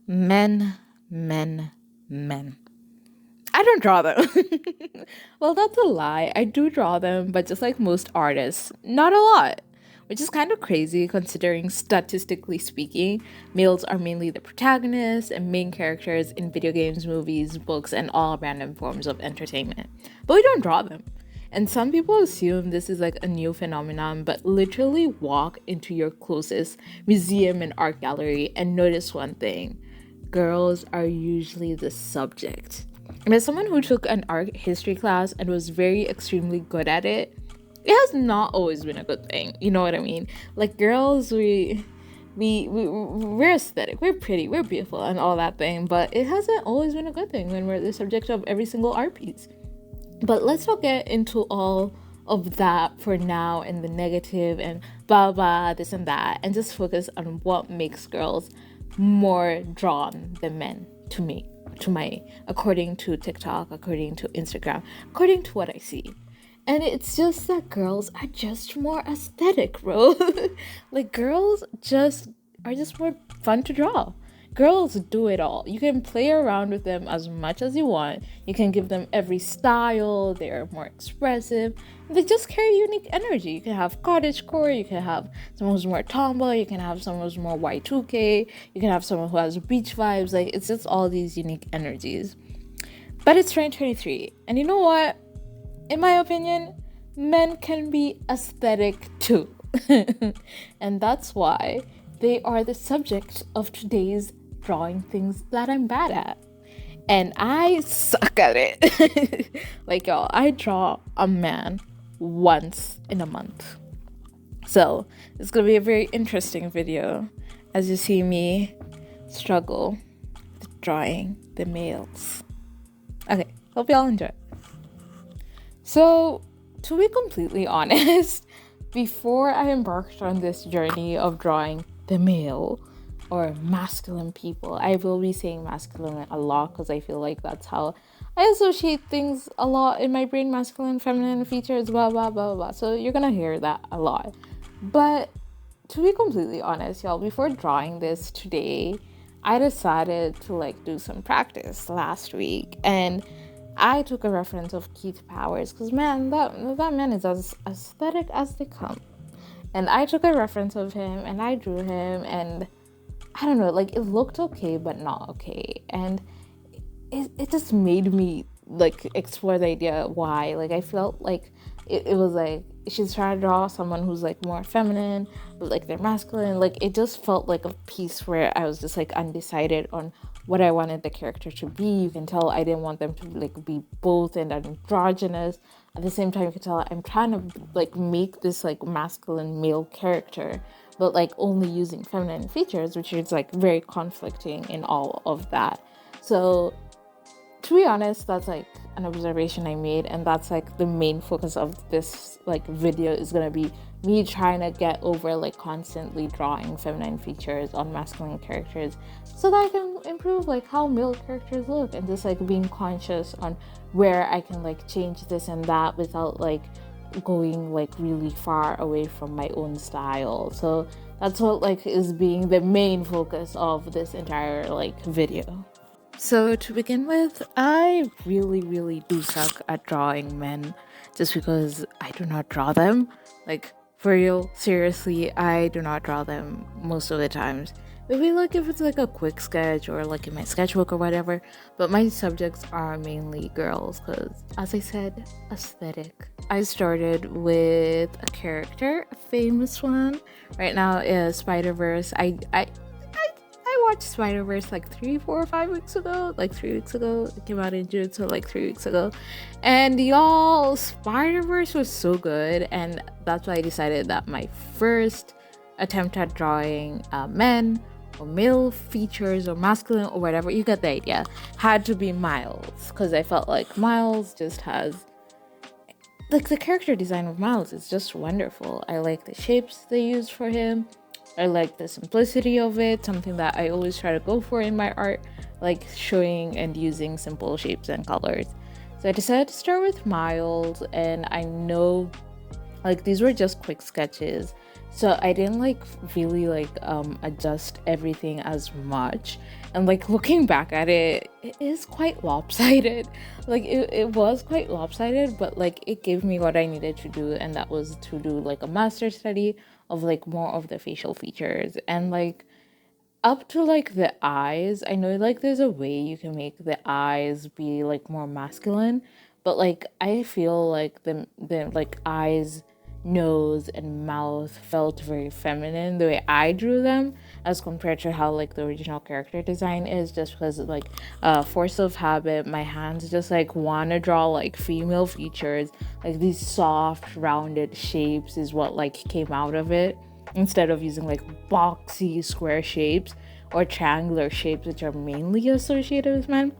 Men, men, men. I don't draw them. Well, that's a lie. I do draw them, but just like most artists, not a lot. Which is kind of crazy considering, statistically speaking, males are mainly the protagonists and main characters in video games, movies, books, and all random forms of entertainment. But we don't draw them. And some people assume this is like a new phenomenon, but literally walk into your closest museum and art gallery and notice one thing: girls are usually the subject. And as someone who took an art history class and was very extremely good at it, it has not always been a good thing. You know what I mean? Like girls, we're aesthetic, we're pretty, we're beautiful, and all that thing. But it hasn't always been a good thing when we're the subject of every single art piece. But let's not get into all of that for now and the negative and blah blah this and that, and just focus on what makes girls more drawn than men to me, to my, according to TikTok, according to Instagram, according to what I see. And it's just that girls are just more aesthetic, bro. Like girls just are just more fun to draw. Girls do it all. You can play around with them as much as you want. You can give them every style. They're more expressive. They just carry unique energy. You can have cottagecore. You can have someone who's more tomboy. You can have someone who's more Y2K. You can have someone who has beach vibes. Like, it's just all these unique energies. But it's 2023. And you know what? In my opinion, men can be aesthetic too. And that's why they are the subject of today's drawing things that I'm bad at. And I suck at it. Like, y'all, I draw a man once in a month. So it's gonna be a very interesting video as you see me struggle with drawing the males. Okay, hope y'all enjoy. So, to be completely honest, before I embarked on this journey of drawing the male or masculine people, I will be saying masculine a lot because I feel like that's how I associate things a lot in my brain: masculine, feminine features, blah, blah, blah, blah. So you're gonna hear that a lot. But to be completely honest, y'all, before drawing this today, I decided to like do some practice last week, and I took a reference of Keith Powers because, man, that man is as aesthetic as they come. And I took a reference of him and I drew him, and I don't know, like, it looked okay but not okay. And it just made me like explore the idea why. Like, I felt like it was like she's trying to draw someone who's like more feminine, but like they're masculine. Like, it just felt like a piece where I was just like undecided on what I wanted the character to be. You can tell I didn't want them to like be both and androgynous. At the same time, you can tell I'm trying to like make this like masculine male character, but like only using feminine features, which is like very conflicting in all of that. So to be honest, that's like an observation I made, and that's like the main focus of this like video is gonna be me trying to get over like constantly drawing feminine features on masculine characters so that I can improve like how male characters look, and just like being conscious on where I can like change this and that without like going like really far away from my own style. So that's what like is being the main focus of this entire like video. So to begin with, I really, really do suck at drawing men just because I do not draw them. Like, for real, seriously, I do not draw them most of the times. Maybe like if it's like a quick sketch or like in my sketchbook or whatever, but my subjects are mainly girls because, as I said, aesthetic. I started with a character, a famous one. Right now is Spider-Verse. I watched Spider-Verse like 3, 4, or 5 weeks ago. Like 3 weeks ago. It came out in June, so like 3 weeks ago. And y'all, Spider-Verse was so good. And that's why I decided that my first attempt at drawing men or male features or masculine or whatever, you get the idea, had to be Miles. Because I felt like Miles just has, like, the character design of Miles is just wonderful. I like the shapes they use for him. I like the simplicity of it, something that I always try to go for in my art, like showing and using simple shapes and colors. So I decided to start with Miles, and I know Like these were just quick sketches, so I didn't like really like adjust everything as much. And like looking back at it, it is quite lopsided. Like it was quite lopsided, but like it gave me what I needed to do, and that was to do like a master study of like more of the facial features. And like up to like the eyes, I know like there's a way you can make the eyes be like more masculine, but like I feel like the like eyes, nose and mouth felt very feminine the way I drew them, as compared to how like the original character design is, just because like force of habit, my hands just like want to draw like female features, like these soft rounded shapes is what like came out of it, instead of using like boxy square shapes or triangular shapes, which are mainly associated with men.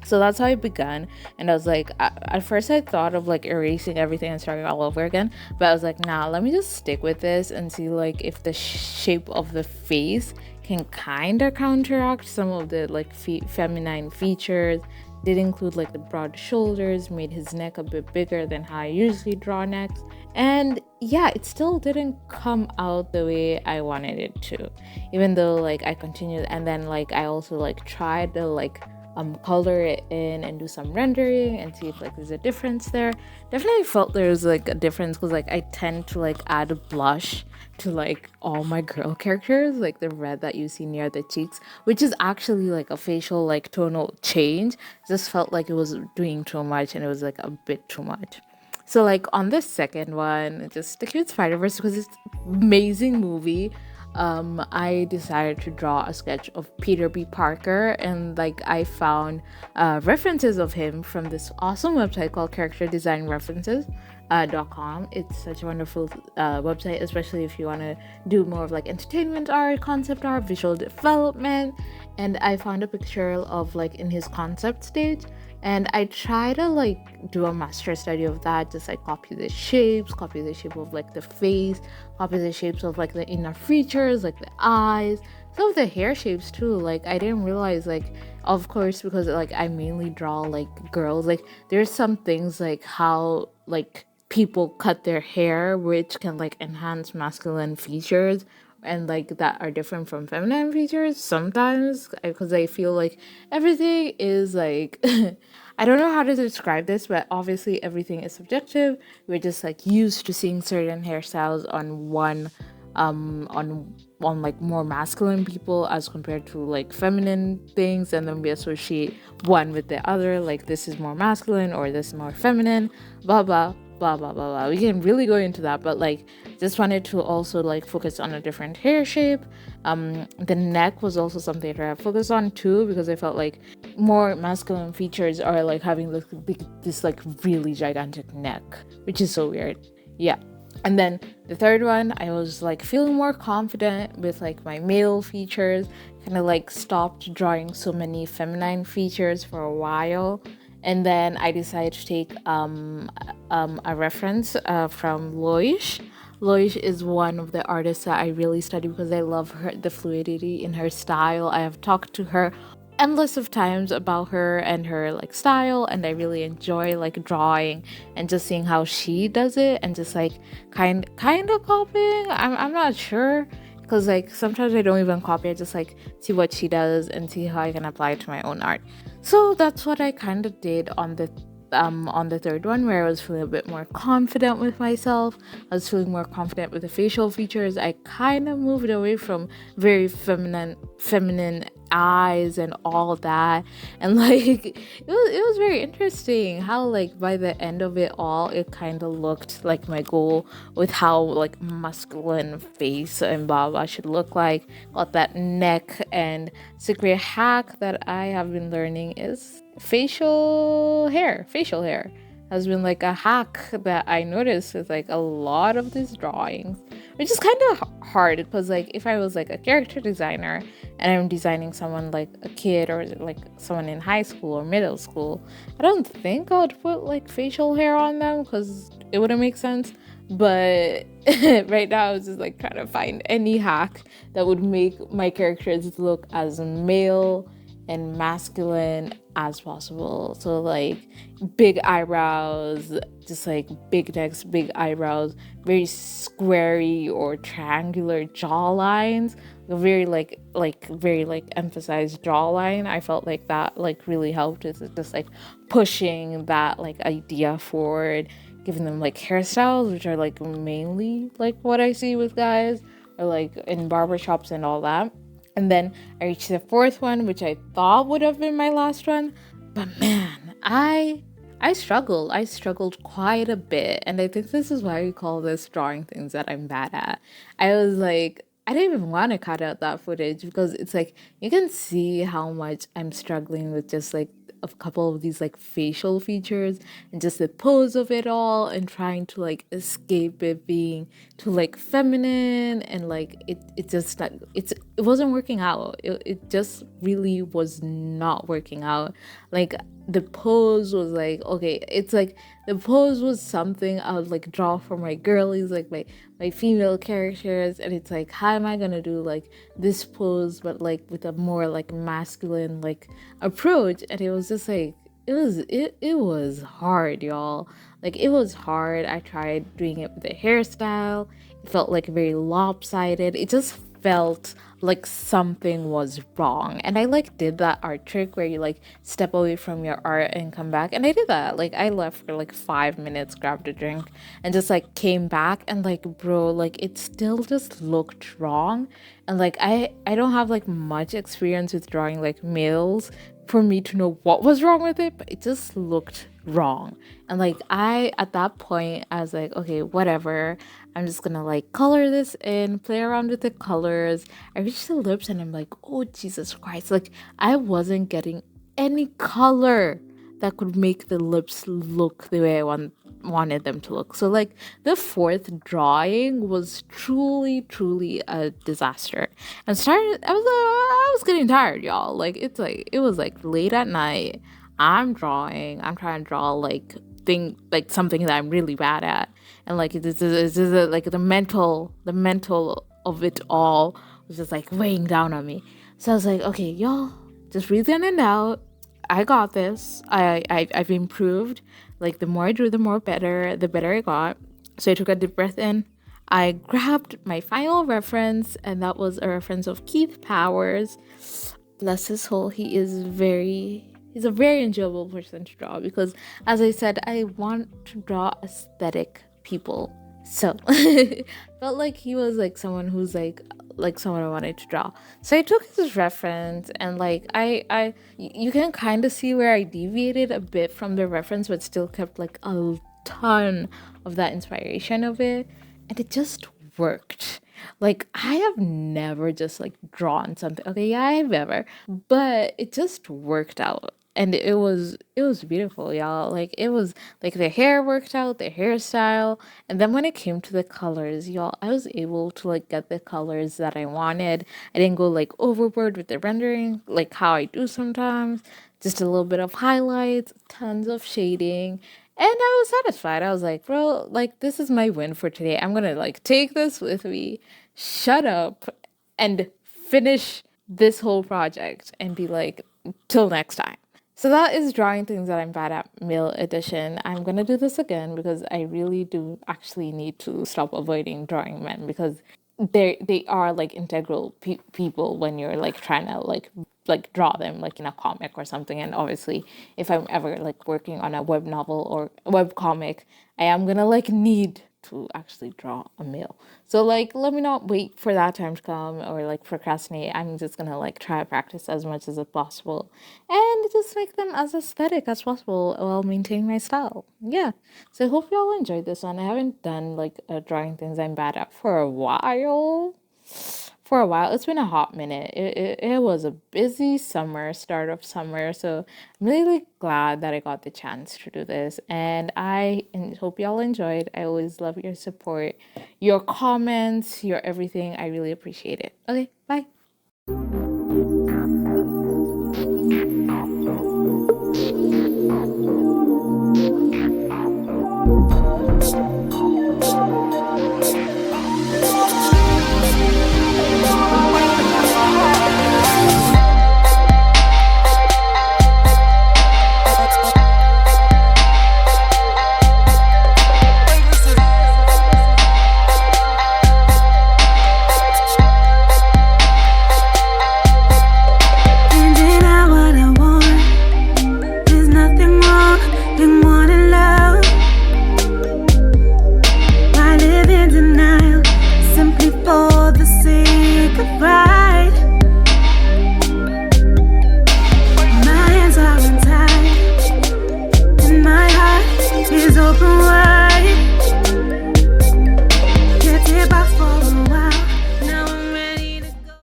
So that's how I began. And I was like, at first I thought of like erasing everything and starting all over again, but I was like, nah, let me just stick with this and see like if the shape of the face can kind of counteract some of the like feminine features. Did include like the broad shoulders, made his neck a bit bigger than how I usually draw necks. And yeah, it still didn't come out the way I wanted it to, even though like I continued. And then like I also like tried to like color it in and do some rendering and see if like there's a difference there. Definitely felt there's like a difference, because like I tend to like add a blush to like all my girl characters, like the red that you see near the cheeks, which is actually like a facial like tonal change. Just felt like it was doing too much, and it was like a bit too much. So like on this second one, just the cute Spider-Verse, because it's amazing movie, I decided to draw a sketch of Peter B. Parker, and like I found references of him from this awesome website called Character Design References .com. It's such a wonderful website, especially if you want to do more of like entertainment art, concept art, visual development. And I found a picture of like in his concept stage, and I try to like do a master study of that, just like copy the shapes, copy the shape of like the face, copy the shapes of like the inner features, like the eyes, some of the hair shapes too. Like I didn't realize, like, of course, because like I mainly draw like girls, like there's some things like how like people cut their hair, which can like enhance masculine features, and like that are different from feminine features sometimes, because I feel like everything is like I don't know how to describe this, but obviously everything is subjective. We're just like used to seeing certain hairstyles on one on like more masculine people as compared to like feminine things, and then we associate one with the other, like this is more masculine or this is more feminine, blah blah blah blah blah blah. We can really go into that, but like just wanted to also like focus on a different hair shape. The neck was also something that I focused on too, because I felt like more masculine features are like having this like really gigantic neck, which is so weird. Yeah. And then the third one, I was like feeling more confident with like my male features, kind of like stopped drawing so many feminine features for a while. And then I decided to take a reference from Loish. Loish is one of the artists that I really study because I love the fluidity in her style. I have talked to her endless of times about her and her like style, and I really enjoy like drawing and just seeing how she does it, and just like kind of copying. I'm not sure, because like sometimes I don't even copy, I just like see what she does and see how I can apply it to my own art. So that's what I kind of did on the third one, where I was feeling a bit more confident with myself. I was feeling more confident with the facial features. I kind of moved away from very feminine eyes and all that, and like it was very interesting how like by the end of it all, it kind of looked like my goal with how like masculine face and blah blah should look like. Got that neck, and secret hack that I have been learning is facial hair has been like a hack that I noticed with like a lot of these drawings, which is kind of hard, because like if I was like a character designer and I'm designing someone like a kid or like someone in high school or middle school, I don't think I would put like facial hair on them because it wouldn't make sense. But right now I was just like trying to find any hack that would make my characters look as male and masculine as possible. So like big eyebrows, just like big necks, big eyebrows, very squarey or triangular jawlines, very very like emphasized jawline. I felt like that like really helped. It's just like pushing that like idea forward, giving them like hairstyles, which are like mainly like what I see with guys or like in barbershops and all that. And then I reached the fourth one, which I thought would have been my last one. But man, I struggled. I struggled quite a bit. And I think this is why we call this drawing things that I'm bad at. I was like, I didn't even want to cut out that footage because it's like you can see how much I'm struggling with just like a couple of these like facial features and just the pose of it all and trying to like escape it being too like feminine and like it just like it wasn't working out. It just really was not working out. Like the pose was like, okay, it's like the pose was something I would like draw for my girlies, like my female characters, and it's like, how am I gonna do like this pose but like with a more like masculine like approach? And it was just like it was hard, y'all. Like it was hard. I tried doing it with a hairstyle. It felt like very lopsided. It just felt like something was wrong. And I like did that art trick where you like step away from your art and come back. And I did that. Like I left for like 5 minutes, grabbed a drink, and just like came back and like bro, like it still just looked wrong. And like I don't have like much experience with drawing like males for me to know what was wrong with it, but it just looked wrong. And like I at that point I was like, okay, whatever, I'm just gonna like color this in, play around with the colors. I reached the lips and I'm like, oh Jesus Christ, like I wasn't getting any color that could make the lips look the way I wanted them to look. So like the fourth drawing was truly a disaster. And started I was getting tired, y'all. Like it was like late at night. I'm I'm trying to draw like something that I'm really bad at. And like like the mental of it all was just like weighing down on me. So I was like, okay, y'all, just breathe in and out. I got this. I've improved. Like the more I drew, the better I got. So I took a deep breath in. I grabbed my final reference, and that was a reference of Keith Powers. Bless his soul. He's a very enjoyable person to draw because, as I said, I want to draw aesthetic people. So felt like he was like someone who's like someone I wanted to draw. So I took his reference and like you can kind of see where I deviated a bit from the reference but still kept like a ton of that inspiration of it, and it just worked. Like I have never just like drawn something. Okay, yeah, I've ever, but it just worked out. And it was beautiful, y'all. Like it was like the hair worked out, the hairstyle, and then when it came to the colors, y'all, I was able to like get the colors that I wanted. I didn't go like overboard with the rendering, like how I do sometimes. Just a little bit of highlights, tons of shading, and I was satisfied. I was like, bro, like this is my win for today. I'm gonna like take this with me, shut up, and finish this whole project and be like, till next time. So that is drawing things that I'm bad at, male edition. I'm gonna do this again because I really do actually need to stop avoiding drawing men because they are like integral people when you're like trying to like draw them like in a comic or something. And obviously if I'm ever like working on a web novel or a web comic, I am gonna like need to actually draw a male. So like let me not wait for that time to come or like procrastinate. I'm just gonna like try to practice as much as possible and just make them as aesthetic as possible while maintaining my style. Yeah. So I hope y'all enjoyed this one. I haven't done like drawing things I'm bad at for a while. It's been a hot minute. It was a busy summer, start of summer. So I'm really glad that I got the chance to do this. And I hope y'all enjoyed. I always love your support, your comments, your everything. I really appreciate it. Okay, bye.